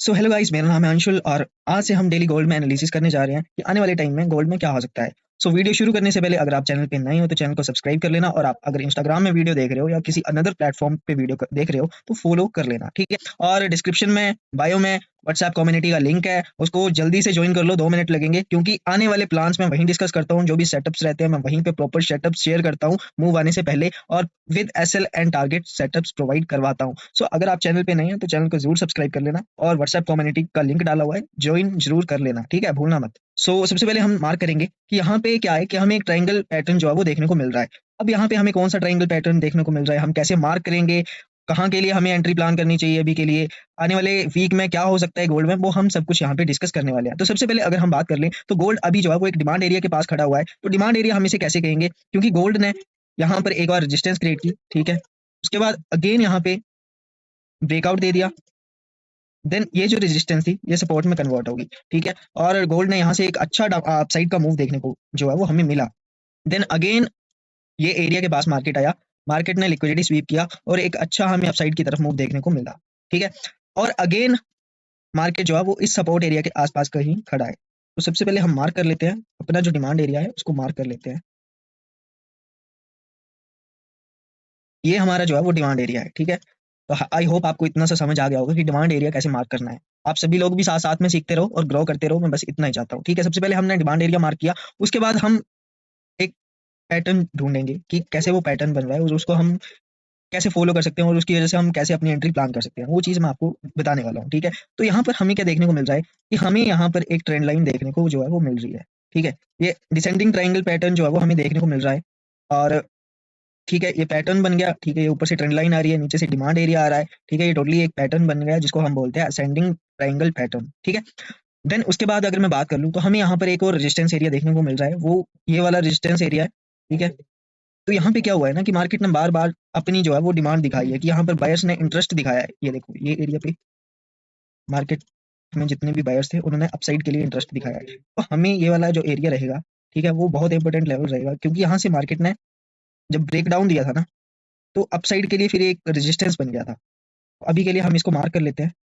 So hello guys, मेरा नाम है अंशुल और आज से हम डेली गोल्ड में एनालिसिस करने जा रहे हैं कि आने वाले टाइम में गोल्ड में क्या हो सकता है। सो वीडियो शुरू करने से पहले अगर आप चैनल पे नए हो तो चैनल को सब्सक्राइब कर लेना, और आप अगर इंस्टाग्राम में वीडियो देख रहे हो या किसी अनदर प्लेटफॉर्म पे वीडियो देख रहे हो तो फॉलो कर लेना, ठीक है। और डिस्क्रिप्शन में, बायो में व्हाट्सएप कम्युनिटी का लिंक है, उसको जल्दी से ज्वाइन कर लो। 2 मिनट लगेंगे क्योंकि आने वाले प्लान्स में वहीं डिस्कस करता हूँ। जो भी सेटअप्स रहते हैं मैं वहीं पे प्रॉपर सेटअप्स शेयर करता हूँ मूव आने से पहले, और with SL and target setups provide करवाता हूँ। सो अगर आप चैनल पे नहीं है तो चैनल को जरूर सब्सक्राइब कर लेना, और व्हाट्सएप कम्युनिटी का लिंक डाला हुआ है, ज्वाइन जरूर कर लेना, ठीक है, भूलना मत। सबसे पहले हम मार्क करेंगे कि यहाँ पे क्या है कि हमें एक ट्रायंगल पैटर्न जो है वो देखने को मिल रहा है। अब यहाँ पे हमें कौन सा ट्रायंगल पैटर्न देखने को मिल रहा है, हम कैसे मार्क करेंगे, कहाँ के लिए हमें एंट्री प्लान करनी चाहिए अभी के लिए, आने वाले वीक में क्या हो सकता है गोल्ड में, वो हम सब कुछ यहाँ पे डिस्कस करने वाले हैं। तो सबसे पहले अगर हम बात कर लें तो गोल्ड अभी जो है वो एक डिमांड एरिया के पास खड़ा हुआ है। तो डिमांड एरिया हम इसे कैसे कहेंगे, क्योंकि गोल्ड ने यहाँ पर एक बार रेजिस्टेंस क्रिएट की, ठीक है, उसके बाद अगेन यहाँ पे ब्रेकआउट दे दिया, देन ये जो रेजिस्टेंस थी ये सपोर्ट में कन्वर्ट होगी, ठीक है। और गोल्ड ने यहाँ से एक अच्छा अपसाइड का मूव देखने को जो है वो हमें मिला। देन अगेन ये एरिया के पास मार्केट आया, मार्केट ने लिक्विडिटी स्वीप किया और एक अच्छा हमें अपसाइड की तरफ मूव देखने को मिला, ठीक है। और अगेन मार्केट जो है वो इस सपोर्ट एरिया के आसपास कहीं खड़ा है। तो सबसे पहले हम मार्क कर लेते हैं अपना जो डिमांड एरिया है, उसको मार्क कर लेते हैं। ये हमारा जो है वो डिमांड एरिया है, ठीक है। तो आई होप आपको इतना सा समझ आ गया होगा कि डिमांड एरिया कैसे मार्क करना है। आप सभी लोग भी साथ साथ में सीखते रहो और ग्रो करते रहो, मैं बस इतना ही चाहता हूँ, ठीक है। सबसे पहले हमने डिमांड एरिया मार्क किया, उसके बाद हम एक पैटर्न ढूंढेंगे कि कैसे वो पैटर्न बन रहा है और उसको हम कैसे फॉलो कर सकते हैं, और उसकी वजह से हम कैसे अपनी एंट्री प्लान कर सकते हैं, वो चीज़ मैं आपको बताने वाला हूँ, ठीक है। तो यहाँ पर हमें क्या देखने को मिल रहा है कि हमें यहाँ पर एक ट्रेंड लाइन देखने को जो है वो मिल रही है, ठीक है। ये डिसेंडिंग ट्रायंगल पैटर्न जो है वो हमें देखने को मिल रहा है, और ठीक है, ये पैटर्न बन गया, ठीक है। ये ऊपर से ट्रेंड लाइन आ रही है, नीचे से डिमांड एरिया आ रहा है, ठीक है। ये टोटली एक पैटर्न बन गया है जिसको हम बोलते हैं असेंडिंग ट्रायंगल पैटर्न, ठीक है। देन उसके बाद अगर मैं बात कर लूँ तो हमें यहाँ पर एक और रेजिस्टेंस एरिया देखने को मिल रहा है, वो ये वाला रेजिस्टेंस एरिया है, ठीक है। तो यहाँ पे क्या हुआ है ना कि मार्केट ने बार बार अपनी जो है वो डिमांड दिखाई है कि यहाँ पर बायर्स ने इंटरेस्ट दिखाया है। ये देखो, ये एरिया पे मार्केट में जितने भी बायर्स थे उन्होंने अपसाइड के लिए इंटरेस्ट दिखाया है। तो हमें ये वाला जो एरिया रहेगा, ठीक है, वो बहुत इंपॉर्टेंट लेवल रहेगा, क्योंकि यहाँ से मार्केट ने जब ब्रेक डाउन दिया था ना, तो अपसाइड के लिए फिर एक रेजिस्टेंस बन गया था। अभी के लिए हम इसको मार्क कर लेते हैं,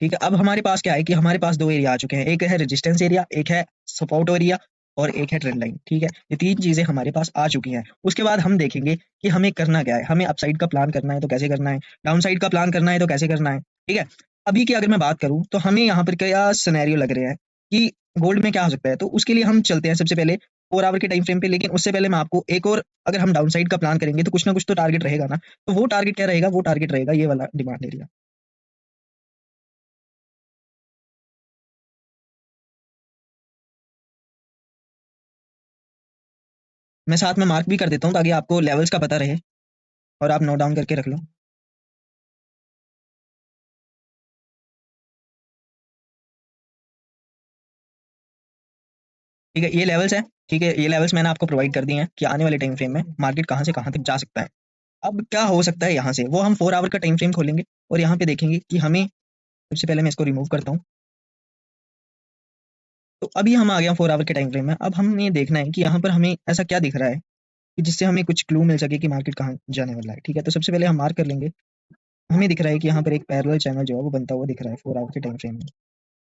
ठीक है। अब हमारे पास क्या है कि हमारे पास दो एरिया आ चुके हैं, एक है रेजिस्टेंस एरिया, एक है सपोर्ट एरिया, और एक है ट्रेंड लाइन, ठीक है। ये तीन चीजें हमारे पास आ चुकी हैं। उसके बाद हम देखेंगे कि हमें करना क्या है, हमें अपसाइड का प्लान करना है तो कैसे करना है, डाउन साइड का प्लान करना है तो कैसे करना है, ठीक है। अभी की अगर मैं बात करूं तो हमें यहाँ पर क्या सिनेरियो लग रहे हैं कि गोल्ड में क्या हो सकता है, तो उसके लिए हम चलते हैं सबसे पहले 4 आवर के टाइम फ्रेम पे। लेकिन उससे पहले मैं आपको एक और, अगर हम डाउन साइड का प्लान करेंगे तो कुछ ना कुछ तो टारगेट रहेगा ना, तो वो टारगेट क्या रहेगा, वो टारगेट रहेगा ये वाला डिमांड एरिया। मैं साथ में मार्क भी कर देता हूँ ताकि आपको लेवल्स का पता रहे और आप नोट डाउन करके रख लो, ठीक है। ये लेवल्स है, ठीक है। ये लेवल्स मैंने आपको प्रोवाइड कर दिए हैं कि आने वाले टाइम फ्रेम में मार्केट कहाँ से कहाँ तक जा सकता है। अब क्या हो सकता है यहाँ से, वो हम 4 आवर का टाइम फ्रेम खोलेंगे और यहाँ पे देखेंगे कि हमें, सबसे पहले मैं इसको रिमूव करता हूँ। तो अभी हम आ गए 4 आवर के टाइम फ्रेम में। अब हमें ये देखना है कि यहाँ पर हमें ऐसा क्या दिख रहा है कि जिससे हमें कुछ क्लू मिल सके कि मार्केट कहाँ जाने वाला है, ठीक है। तो सबसे पहले हम मार्क कर लेंगे, हमें दिख रहा है कि यहाँ पर एक पैरेलल चैनल जो है वो बनता हुआ दिख रहा है 4 आवर के टाइम फ्रेम में,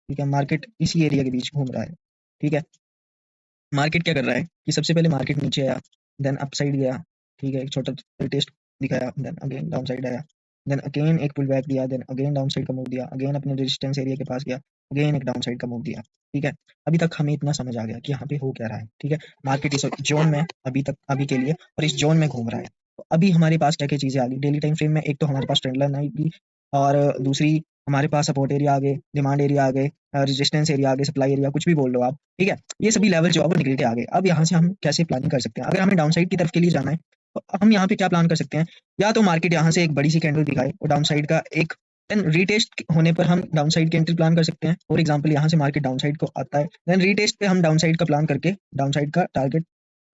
ठीक है। मार्केट इसी एरिया के बीच घूम रहा है, ठीक है। मार्केट क्या कर रहा है कि सबसे पहले मार्केट नीचे आया, देन अपसाइड गया, ठीक है, एक छोटा टेस्ट दिखाया, देन अगेन डाउन साइड आया, देन अगेन एक पुल बैक दिया, देन अगेन डाउन साइड का मूव दिया, अगेन अपने रेजिस्टेंस एरिया के पास गया, अगेन एक डाउन साइड का मूव दिया, ठीक है। अभी तक हमें इतना समझ आ गया कि यहाँ पे हो क्या रहा है, ठीक है। मार्केट इस जोन में अभी तक, अभी के लिए, और इस जोन में घूम रहा है। तो अभी हमारे पास क्या क्या चीजें आ गई डेली टाइम फ्रेम में, एक तो हमारे पास ट्रेंड लाइन आएगी, और दूसरी हमारे पास सपोर्ट एरिया आ गए, डिमांड एरिया आ गए, रेजिस्टेंस एरिया आ गए, सप्लाई एरिया, कुछ भी बोल लो आप, ठीक है। ये सभी लेवल जो है वो निकल के आ गए। अब यहाँ से हम कैसे प्लानिंग कर सकते हैं, अगर हमें डाउन साइड की तरफ के लिए जाना है तो हम यहाँ पे क्या प्लान कर सकते हैं, या तो मार्केट यहाँ से एक बड़ी सी कैंडल दिखाए और डाउन साइड का एक, देन रीटेस्ट होने पर हम डाउन साइड की एंट्री प्लान कर सकते हैं। फॉर एग्जांपल यहाँ से मार्केट डाउन साइड को आता है, देन रीटेस्ट पे हम डाउन साइड का प्लान करके डाउन साइड का टारगेट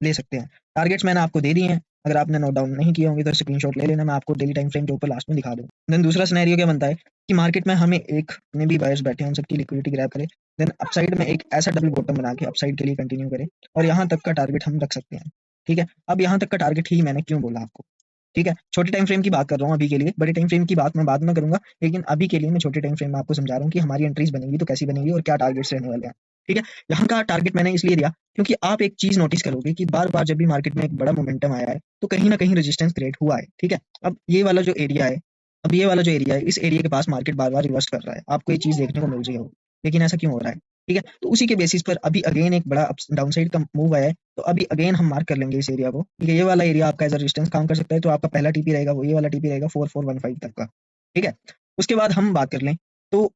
ले सकते हैं। टारगेट्स मैंने आपको दे दिए हैं, अगर आपने नोट डाउन नहीं किए होंगे तो स्क्रीनशॉट ले लेना, मैं आपको डेली टाइम फ्रेम के ऊपर लास्ट में दिखा दूँ। देन दूसरा सिनेरियो क्या बनता है कि मार्केट में हमें एक, जितने भी बायर्स बैठे हैं उन सबकी लिक्विडिटी ग्रैब करें, देन अपसाइड में एक ऐसा डबल बॉटम बना के अपसाइड के लिए कंटिन्यू करें, और यहाँ तक का टारगेट हम रख सकते हैं, ठीक है। अब यहाँ तक का टारगेट ही मैंने क्यों बोला आपको, ठीक है? छोटे टाइम फ्रेम की बात कर रहा हूँ अभी के लिए, बड़े टाइम फ्रेम की बात मैं बाद में करूँगा, लेकिन अभी के लिए मैं छोटे टाइम फ्रेम में आपको समझा रहा हूँ कि हमारी एंट्रीज़ बनेंगी तो कैसी बनेंगी और क्या टारगेट्स रहने वाले हैं, ठीक है? यहाँ का टारगेट मैंने इसलिए दिया क्योंकि आप एक चीज़ नोटिस करोगे कि बार-बार जब भी मार्केट में एक बड़ा मोमेंटम आया है, तो कहीं न कहीं रेजिस्टेंस क्रिएट हुआ है, ठीक है? अब ये वाला जो एरिया है, इस एरिया के पास मार्केट बार-बार रिवर्स कर रहा है, आपको ये चीज़ देखने को मिल रही होगी, लेकिन ऐसा क्यों हो रहा है? ठीक है? तो उसी के बेसिस पर अभी अगेन एक बड़ा अप्स डाउनसाइड का मूव आया है, तो अभी अगेन हम मार्क कर लेंगे इस एरिया को, ठीक है? ये वाला एरिया आपका एज़ अ रेजिस्टेंस काम कर सकता है, तो आपका पहला टीपी रहेगा वो ये वाला टीपी रहेगा 4415 तक का, ठीक है? उसके बाद हम बात कर लें, तो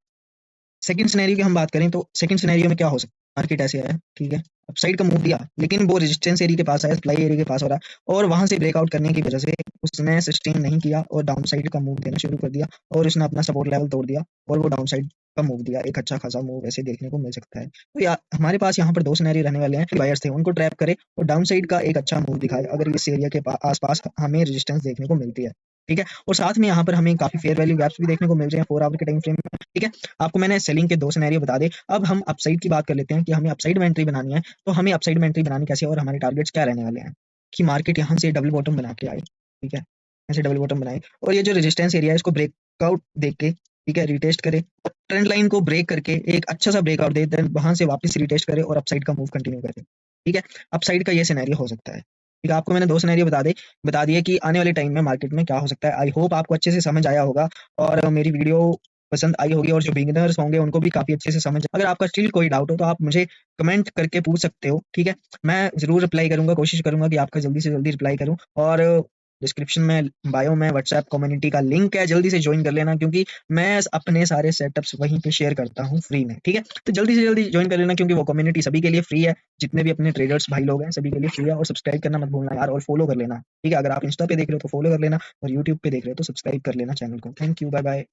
सेकंड सिनेरियो की हम बात करें तो सेकंड सिनेरियो में क्या हो सकता है? मार्केट ऐसे आया, ठीक है? अपसाइड का मूव दिया, लेकिन वो रेजिस्टेंस एरिया के पास आया, सप्लाई एरिया के पास हो रहा है और वहाँ से ब्रेकआउट करने की वजह से उसने सस्टेन नहीं किया और डाउनसाइड का मूव देना शुरू कर दिया और उसने अपना सपोर्ट लेवल तोड़ दिया और वो डाउनसाइड का मूव दिया, एक अच्छा खासा मूव ऐसे देखने को मिल सकता है। तो या हमारे पास यहाँ पर 2 सिनेरियो रहने वाले हैं, बायर्स थे उनको ट्रैप करे और डाउनसाइड का एक अच्छा मूव दिखाए अगर इस एरिया के आस-पास हमें रेजिस्टेंस देखने को मिलती है, ठीक है? और साथ में यहाँ पर हमें काफ़ी फेयर वैल्यू गैप्स भी देखने को मिल रहे हैं 4 आवर के टाइम फ्रेम में, ठीक है? आपको मैंने सेलिंग के 2 सिनेरियो बता दिए, अब हम अपसाइड की बात कर लेते हैं कि हमें अपसाइड में एंट्री बनानी है, तो हमें अपसाइड में एंट्री बनानी कैसे है और हमारे टारगेट्स क्या रहने वाले हैं? कि मार्केट यहाँ से डबल बॉटम बना के आए, ठीक है? ऐसे डबल बॉटम बनाए और ये जो रेजिस्टेंस एरिया है इसको ब्रेकआउट देख के, ठीक है, रिटेस्ट करे, ट्रेंड लाइन को ब्रेक करके एक अच्छा सा ब्रेकआउट दे, देन वहाँ से वापस रिटेस्ट करे और अपसाइड का मूव कंटिन्यू करे, ठीक है? अपसाइड का ये सिनेरियो हो सकता है, ठीक है? आपको मैंने 2 सिनेरियो बता दिए कि आने वाले टाइम में मार्केट में क्या हो सकता है। आई होप आपको अच्छे से समझ आया होगा और मेरी वीडियो पसंद आई होगी और जो बिगिनर्स होंगे उनको भी काफ़ी अच्छे से समझ अगर आपका स्टिल कोई डाउट हो तो आप मुझे कमेंट करके पूछ सकते हो, ठीक है? मैं ज़रूर रिप्लाई करूँगा, कोशिश करूँगा कि आपका जल्दी से जल्दी रिप्लाई करूँ और डिस्क्रिप्शन में, बायो में व्हाट्सएप कम्युनिटी का लिंक है, जल्दी से जॉइन कर लेना क्योंकि मैं अपने सारे सेटअप्स वहीं पे शेयर करता हूँ फ्री में, ठीक है? तो जल्दी से जल्दी जॉइन कर लेना क्योंकि वो कम्युनिटी सभी के लिए फ्री है, जितने भी अपने ट्रेडर्स भाई लोग हैं सभी के लिए फ्री है और सब्सक्राइब करना मत भूलना यार और फॉलो कर लेना, ठीक है? अगर आप इंस्टा पे देख रहे हो तो फॉलो कर लेना और यूट्यूब पे देख रहे हो तो सब्सक्राइब कर लेना चैनल को। Thank you, bye bye.